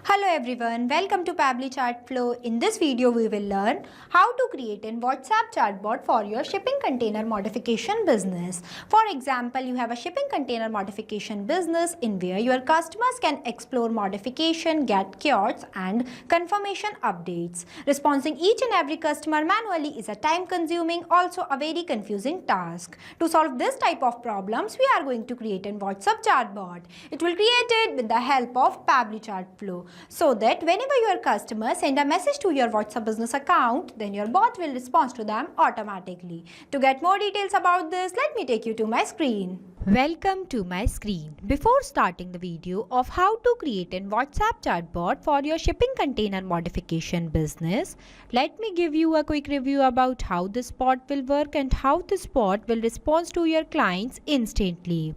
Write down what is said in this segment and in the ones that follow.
Hello everyone, welcome to Pabbly Chatflow. In this video, we will learn how to create a WhatsApp chatbot for your shipping container modification business. For example, you have a shipping container modification business in where your customers can explore modification, get kiosks and confirmation updates. Responding each and every customer manually is a time-consuming, also a very confusing task. To solve this type of problems, we are going to create a WhatsApp chatbot. It will create it with the help of Pabbly Chatflow, so that whenever your customers send a message to your WhatsApp business account, then your bot will respond to them automatically. To get more details about this, let me take you to my screen. Welcome to my screen. Before starting the video of how to create a WhatsApp chatbot for your shipping container modification business, let me give you a quick review about how this bot will work and how this bot will respond to your clients instantly.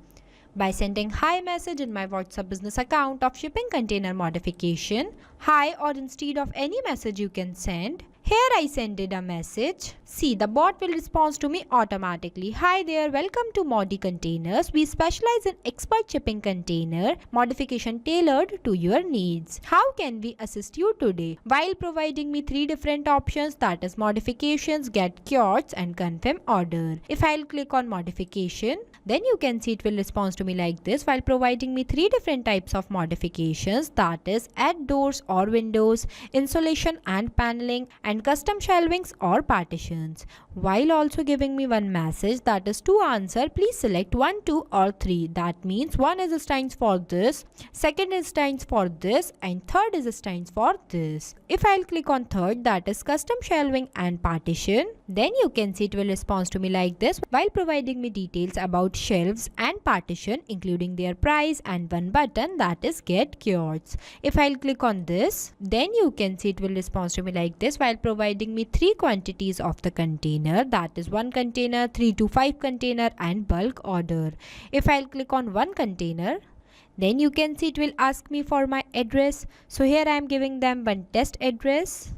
By sending hi message in my WhatsApp business account of shipping container modification, hi, or instead of any message you can send. Here I sended a message. See, the bot will respond to me automatically. Hi there, welcome to Modi Containers. We specialize in expert shipping container modification tailored to your needs. How can we assist you today? While providing me 3 different options, that is modifications, get kiosks and confirm order. If I'll click on modification, then you can see it will respond to me like this while providing me 3 different types of modifications, that is add doors or windows, insulation and paneling, and custom shelvings or partitions, while also giving me one message, that is to answer please select 1, 2 or 3. That means 1 is stands for this, 2nd is stands for this, and 3rd is stands for this. If I'll click on 3rd, that is custom shelving and partition, then you can see it will respond to me like this while providing me details about shelves and partition including their price and one button, that is get kiosks. If I'll click on this, then you can see it will respond to me like this while providing me 3 quantities of the container, that is 1 container, 3 to 5 container and bulk order. If I'll click on 1 container, then you can see it will ask me for my address. So here I am giving them one test address.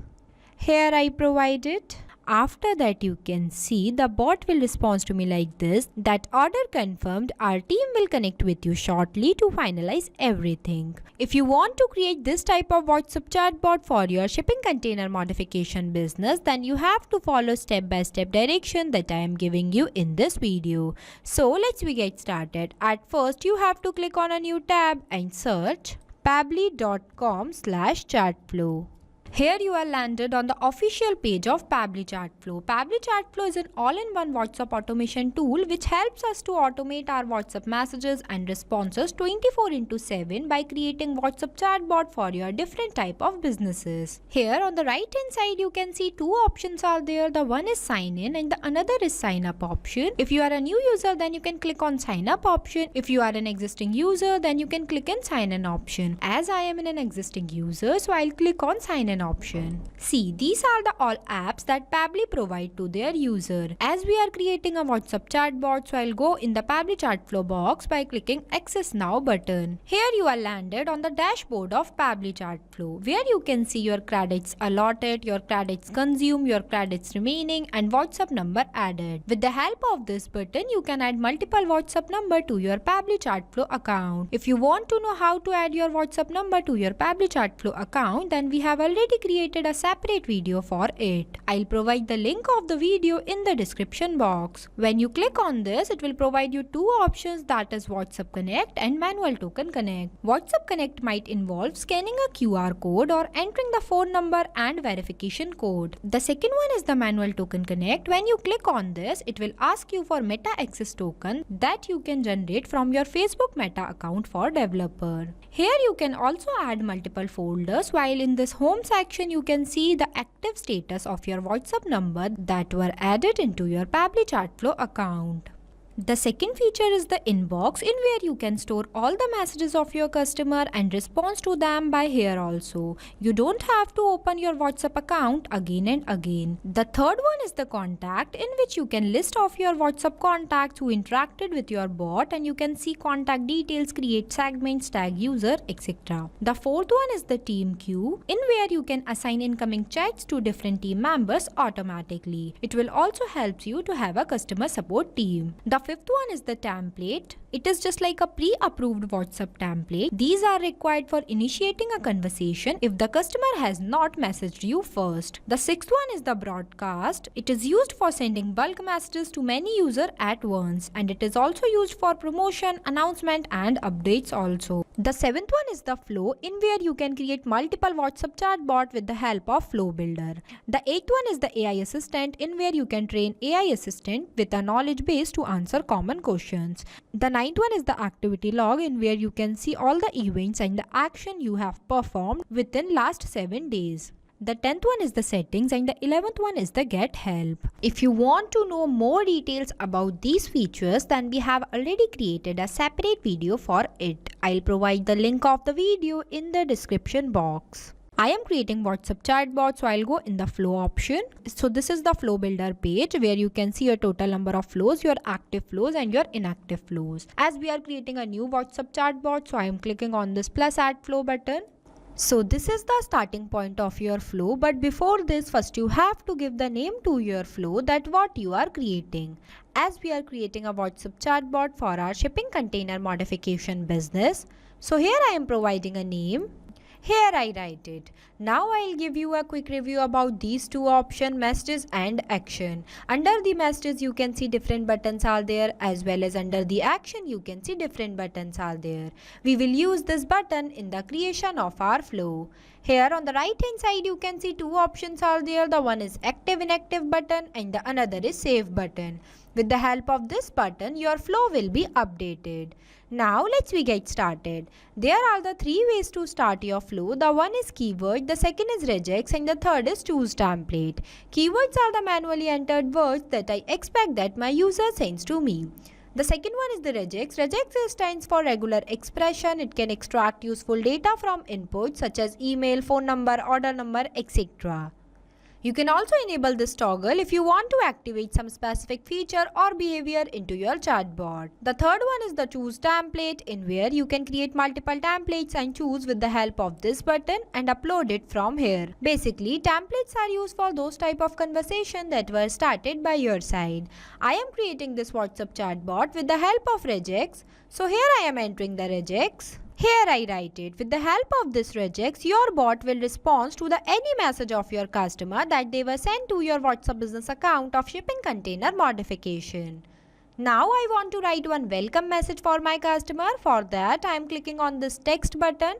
Here I provide it. After that, you can see the bot will respond to me like this, that order confirmed, our team will connect with you shortly to finalize everything. If you want to create this type of WhatsApp chatbot for your shipping container modification business, then you have to follow step-by-step direction that I am giving you in this video. So let's get started. At first, you have to click on a new tab and search pabbly.com/chatflow. Here you are landed on the official page of Pabbly Chatflow. Pabbly Chatflow is an all-in-one WhatsApp automation tool which helps us to automate our WhatsApp messages and responses 24/7 by creating WhatsApp chatbot for your different type of businesses. Here on the right hand side you can see 2 options are there. The one is sign in and the another is sign up option. If you are a new user, then you can click on sign up option. If you are an existing user, then you can click on sign in option. As I am an existing user, so I'll click on sign in option. See, these are the all apps that Pabbly provide to their user. As we are creating a WhatsApp chatbot, so I'll go in the Pabbly Chatflow box by clicking Access Now button. Here you are landed on the dashboard of Pabbly Chatflow, where you can see your credits allotted, your credits consumed, your credits remaining, and WhatsApp number added. With the help of this button, you can add multiple WhatsApp number to your Pabbly Chatflow account. If you want to know how to add your WhatsApp number to your Pabbly Chatflow account, then we have already created a separate video for it. I'll provide the link of the video in the description box. When you click on this, it will provide you 2 options, that is WhatsApp Connect and Manual Token Connect. WhatsApp Connect might involve scanning a QR code or entering the phone number and verification code. The second one is the Manual Token Connect. When you click on this, it will ask you for Meta Access token that you can generate from your Facebook Meta account for developer. Here you can also add multiple folders, while in this home section you can see the active status of your WhatsApp number that were added into your Pabbly Chatflow account. The second feature is the inbox, in where you can store all the messages of your customer and respond to them by here also. You don't have to open your WhatsApp account again and again. The third one is the contact, in which you can list off your WhatsApp contacts who interacted with your bot, and you can see contact details, create segments, tag user, etc. The fourth one is the team queue, in where you can assign incoming chats to different team members automatically. It will also help you to have a customer support team. The fifth one is the template. It is just like a pre-approved WhatsApp template. These are required for initiating a conversation if the customer has not messaged you first. The sixth one is the broadcast. It is used for sending bulk messages to many users at once, and it is also used for promotion, announcement and updates also. The seventh one is the flow, in where you can create multiple WhatsApp chatbot with the help of Flow Builder. The eighth one is the AI assistant, in where you can train AI assistant with a knowledge base to answer common questions. The ninth one is the activity log, in where you can see all the events and the action you have performed within last 7 days. The 10th one is the settings, and the 11th one is the get help. If you want to know more details about these features, then we have already created a separate video for it. I'll provide the link of the video in the description box. I am creating WhatsApp chatbot, so I'll go in the flow option. So this is the flow builder page where you can see your total number of flows, your active flows and your inactive flows. As we are creating a new WhatsApp chatbot, so I am clicking on this plus add flow button. So this is the starting point of your flow, but before this, first you have to give the name to your flow, that what you are creating. As we are creating a WhatsApp chatbot for our shipping container modification business, so here I am providing a name. Here I write it. Now I'll give you a quick review about these two options, messages and action. Under the messages you can see different buttons are there, as well as under the action you can see different buttons are there. We will use this button in the creation of our flow. Here on the right hand side you can see two options are there. The one is active inactive button and the another is save button. With the help of this button, your flow will be updated. Now let's get started. There are the three ways to start your flow. The one is keyword, the second is regex and the third is choose template. Keywords are the manually entered words that I expect that my user sends to me. The second one is the regex. Regex stands for regular expression. It can extract useful data from inputs such as email, phone number, order number, etc. You can also enable this toggle if you want to activate some specific feature or behavior into your chatbot. The third one is the choose template, in where you can create multiple templates and choose with the help of this button and upload it from here. Basically, templates are used for those type of conversation that were started by your side. I am creating this WhatsApp chatbot with the help of regex. So here I am entering the regex. Here I write it. With the help of this regex, your bot will respond to any message of your customer that they were sent to your WhatsApp business account of shipping container modification. Now I want to write one welcome message for my customer. For that I am clicking on this text button.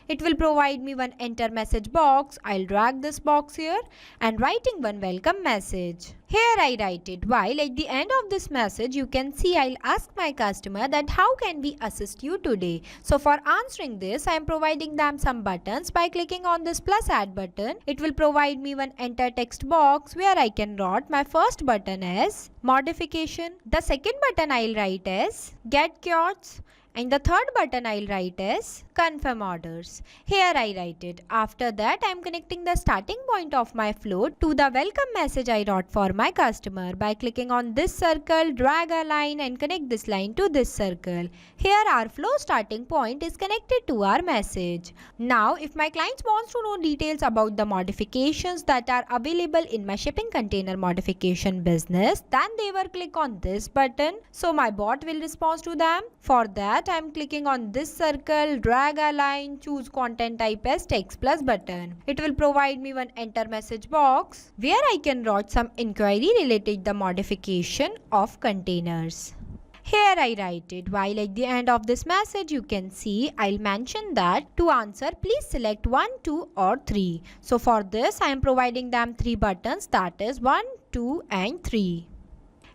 It will provide me one enter message box. I'll drag this box here and writing one welcome message. Here I write it, while at the end of this message you can see I'll ask my customer that how can we assist you today. So for answering this I am providing them some buttons. By clicking on this plus add button, it will provide me one enter text box where I can write my first button as modification. The second button I'll write as get quotes. And the third button I'll write as confirm orders. Here I write it. After that I am connecting the starting point of my flow to the welcome message I wrote for my customer. By clicking on this circle, drag a line and connect this line to this circle. Here our flow starting point is connected to our message. Now if my clients wants to know details about the modifications that are available in my shipping container modification business, then they will click on this button. So my bot will respond to them. For that I am clicking on this circle, drag a line, choose content type as text plus button. It will provide me one enter message box where I can write some inquiry related to the modification of containers. Here I write it, while at the end of this message you can see I'll mention that to answer please select 1, 2 or 3. So for this I am providing them 3 buttons, that is 1, 2 and 3.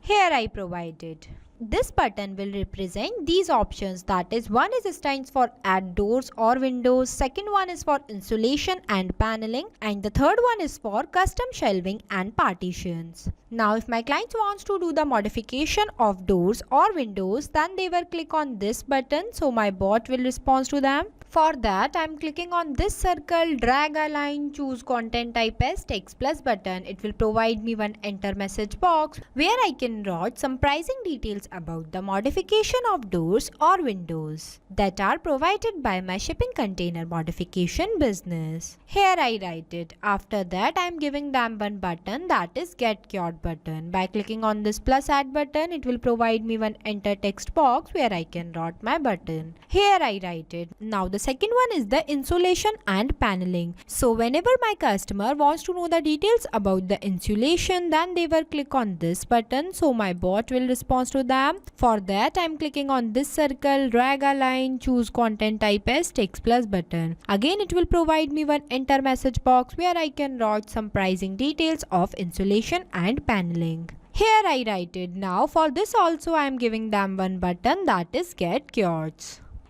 Here I provided. This button will represent these options, that is one is stands for add doors or windows, second one is for insulation and paneling and the third one is for custom shelving and partitions. Now if my client wants to do the modification of doors or windows, then they will click on this button, so my bot will respond to them. For that, I'm clicking on this circle, drag a line, choose content type as text plus button. It will provide me one enter message box where I can write some pricing details about the modification of doors or windows that are provided by my shipping container modification business. Here I write it. After that, I'm giving them one button, that is get cured button. By clicking on this plus add button, it will provide me one enter text box where I can write my button. Here I write it. Now the second one is the insulation and paneling. So whenever my customer wants to know the details about the insulation, then they will click on this button, so my bot will respond to them. For that, I'm clicking on this circle, drag a line, choose content type as text plus button. Again, it will provide me one enter message box where I can write some pricing details of insulation and paneling. Here I write it. Now for this also I am giving them one button, that is get cured.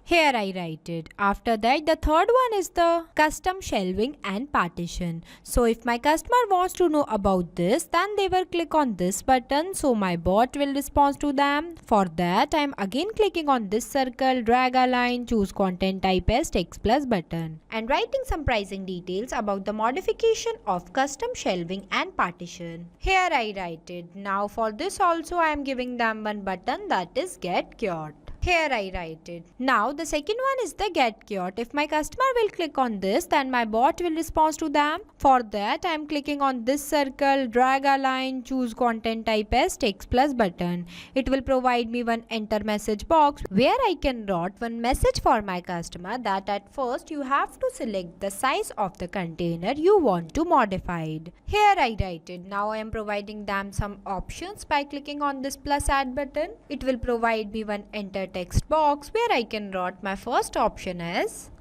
Here I write it. After that, the third one is the custom shelving and partition. So if my customer wants to know about this, then they will click on this button, so my bot will respond to them. For that, I am again clicking on this circle, drag a line, choose content type as text plus button, and writing some pricing details about the modification of custom shelving and partition. Here I write it. Now for this also I am giving them one button, that is get cured. Here I write it. Now the second one is the get cured. If my customer will click on this, then my bot will respond to them. For that, I am clicking on this circle, drag a line, choose content type as text plus button. It will provide me one enter message box where I can write one message for my customer that at first you have to select the size of the container you want to modify. Here I write it. Now I am providing them some options by clicking on this plus add button. It will provide me one enter text box where I can write my first option as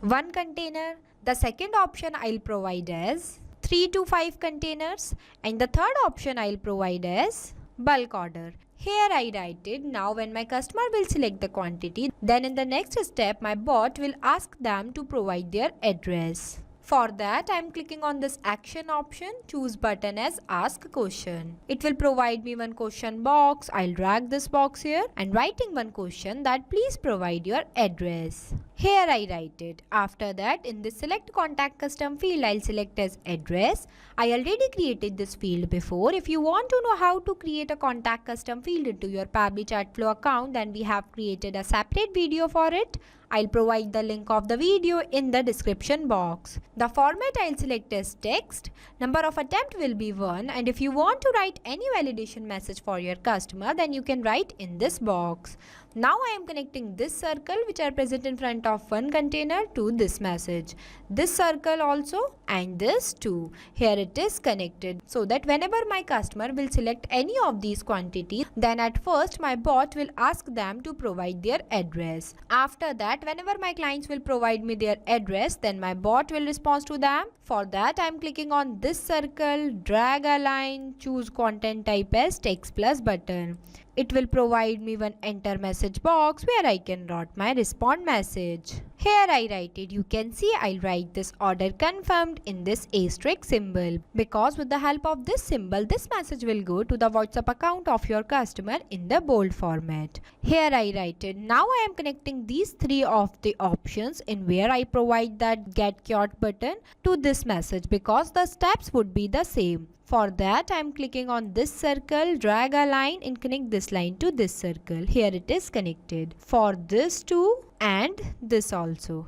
1 container. The second option I'll provide as 3 to 5 containers, and the third option I'll provide as bulk order. Here I write it. Now when my customer will select the quantity, then in the next step my bot will ask them to provide their address. For that, I am clicking on this action option, choose button as ask question. It will provide me one question box. I'll drag this box here and writing one question that please provide your address. Here I write it. After that, in this select contact custom field, I'll select as address. I already created this field before. If you want to know how to create a contact custom field into your Pabbly Chatflow account, then we have created a separate video for it. I'll provide the link of the video in the description box. The format I'll select as text. Number of attempt will be 1, and if you want to write any validation message for your customer, then you can write in this box. Now I am connecting this circle which are present in front of one container to this message. This circle also and this too. Here it is connected, so that whenever my customer will select any of these quantities, then at first my bot will ask them to provide their address. After that, whenever my clients will provide me their address, then my bot will respond to them. For that, I am clicking on this circle, drag a line, choose content type as text plus button. It will provide me one enter message box where I can write my respond message. Here I write it. You can see I'll write this order confirmed in this asterisk symbol, because with the help of this symbol, this message will go to the WhatsApp account of your customer in the bold format. Here I write it. Now I am connecting these 3 of the options in where I provide that get cured button to this message, because the steps would be the same. For that, I am clicking on this circle, drag a line and connect this line to this circle. Here it is connected. For this too and this also.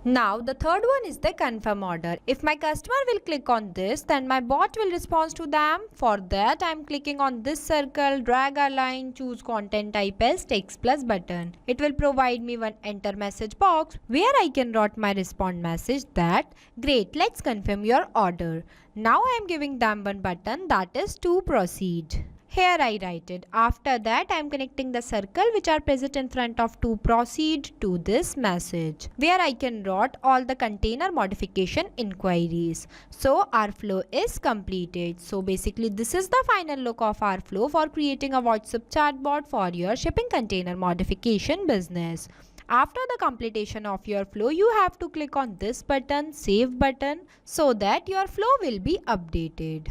Now the third one is the confirm order. If my customer will click on this, then my bot will respond to them. For that, I am clicking on this circle, drag a line, choose content type as text plus button. It will provide me one enter message box where I can write my respond message that great, let's confirm your order. Now I am giving them one button, that is to proceed. Here I write it. After that, I am connecting the circle which are present in front of to proceed to this message where I can write all the container modification inquiries. So our flow is completed. So basically this is the final look of our flow for creating a WhatsApp chatbot for your shipping container modification business. After the completion of your flow, you have to click on this button, save button, so that your flow will be updated.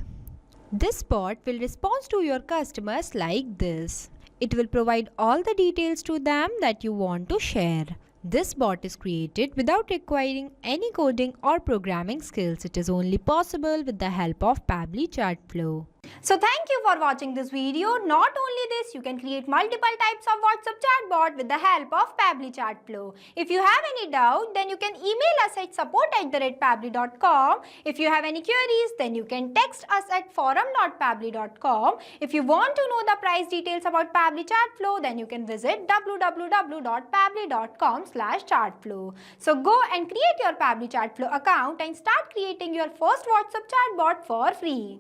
This bot will respond to your customers like this. It will provide all the details to them that you want to share. This bot is created without requiring any coding or programming skills. It is only possible with the help of Pabbly Chatflow. So thank you for watching this video. Not only this, you can create multiple types of WhatsApp chatbot with the help of Pabbly Chatflow. If you have any doubt, then you can email us at support@pabbly.com. If you have any queries, then you can text us at forum.pabbly.com. If you want to know the price details about Pabbly Chatflow, then you can visit www.pabbly.com/chatflow. So go and create your Pabbly Chatflow account and start creating your first WhatsApp chatbot for free.